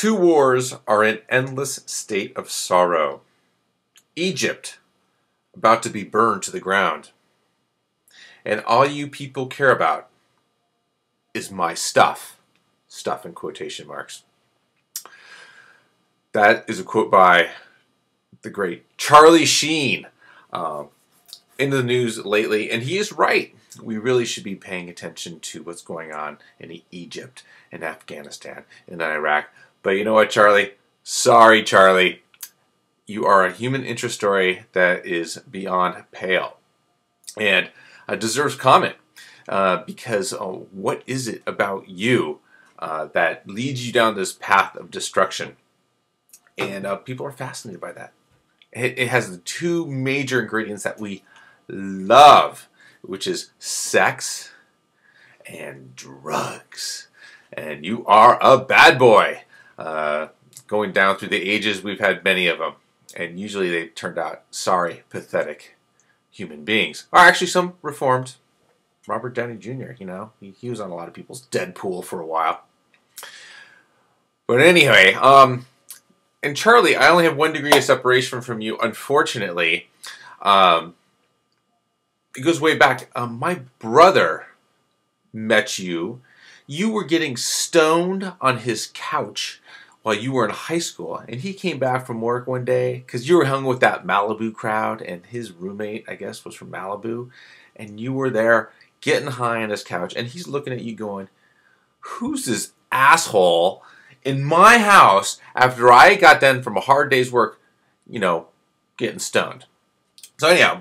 Two wars are in endless state of sorrow. Egypt, about to be burned to the ground. And all you people care about is my stuff. Stuff in quotation marks. That is a quote by the great Charlie Sheen in the news lately. And he is right. We really should be paying attention to what's going on in Egypt and Afghanistan and Iraq. But you know what, Charlie? Sorry, Charlie. You are a human interest story that is beyond pale. And deserves comment. Because what is it about you that leads you down this path of destruction? And people are fascinated by that. It has the two major ingredients that we love, which is sex and drugs. And you are a bad boy. Going down through the ages, we've had many of them. And usually they turned out sorry, pathetic human beings. Or actually some reformed. Robert Downey Jr., you know, he was on a lot of people's Deadpool for a while. But anyway, and Charlie, I only have 1 degree of separation from you, unfortunately. It goes way back. My brother met you. You were getting stoned on his couch while you were in high school. And he came back from work one day because you were hung with that Malibu crowd. And his roommate, I guess, was from Malibu. And you were there getting high on his couch. And he's looking at you going, who's this asshole in my house after I got done from a hard day's work, you know, getting stoned? So anyhow,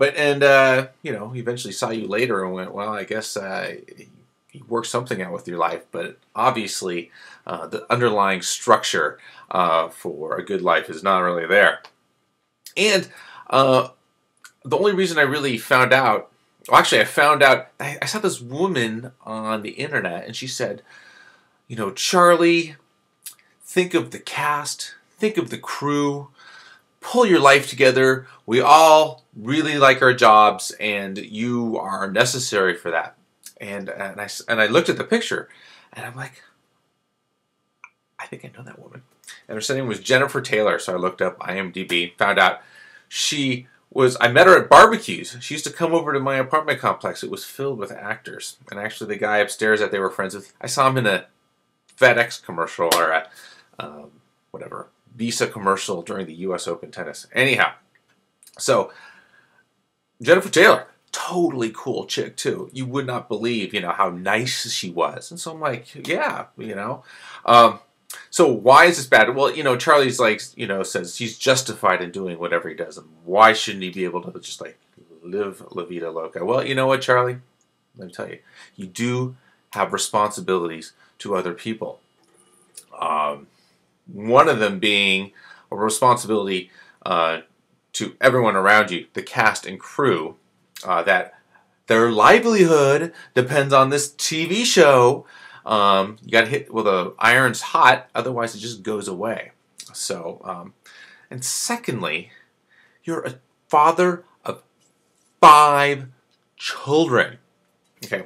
you know, he eventually saw you later and went, well, I guess you worked something out with your life, but obviously the underlying structure for a good life is not really there. And the only reason I really found out, well, actually I found out, I saw this woman on the internet and she said, you know, Charlie, think of the cast, think of the crew, pull your life together. We all really like our jobs and you are necessary for that. And I looked at the picture and I'm like, I think I know that woman. And her name was Jennifer Taylor. So I looked up IMDb, found out she was, I met her at barbecues. She used to come over to my apartment complex. It was filled with actors. And actually the guy upstairs that they were friends with, I saw him in a FedEx commercial or a whatever, Visa commercial during the US Open tennis. Anyhow, so Jennifer Taylor, totally cool chick too. You would not believe, you know, how nice she was. And so I'm like, yeah, you know. So why is this bad? Well, you know, Charlie's like, you know, says he's justified in doing whatever he does. And why shouldn't he be able to just like live la vida loca? Well, you know what, Charlie? Let me tell you, you do have responsibilities to other people. One of them being a responsibility to everyone around you, the cast and crew, that their livelihood depends on this TV show. You got to hit, well, the iron's hot, otherwise it just goes away. So, and secondly, you're a father of 5 children. Okay.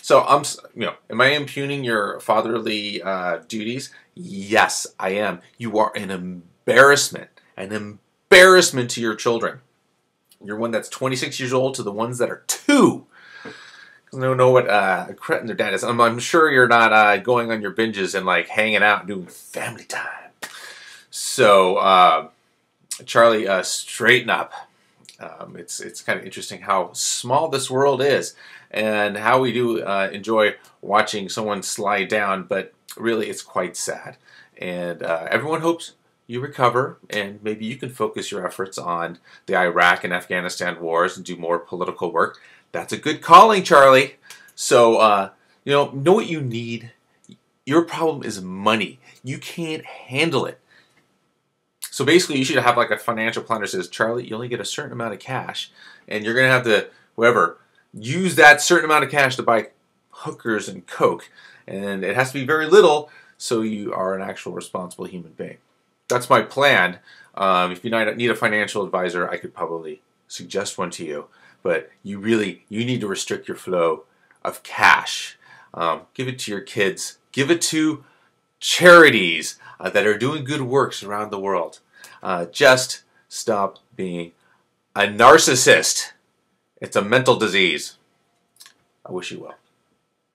So you know, am I impugning your fatherly duties? Yes, I am. You are an embarrassment to your children. You're one that's 26 years old to the ones that are 2. Because they don't know what a cretin their dad is. I'm sure you're not going on your binges and like hanging out and doing family time. So, Charlie, straighten up. It's kind of interesting how small this world is and how we do enjoy watching someone slide down, but really it's quite sad. And everyone hopes you recover and maybe you can focus your efforts on the Iraq and Afghanistan wars and do more political work. That's a good calling, Charlie. So, you know what you need? Your problem is money. You can't handle it. So basically, you should have like a financial planner that says, Charlie, you only get a certain amount of cash, and you're going to have to, whoever, use that certain amount of cash to buy hookers and coke. And it has to be very little, so you are an actual responsible human being. That's my plan. If you need a financial advisor, I could probably suggest one to you. But you need to restrict your flow of cash. Give it to your kids. Give it to charities that are doing good works around the world. Just stop being a narcissist. It's a mental disease. I wish you well.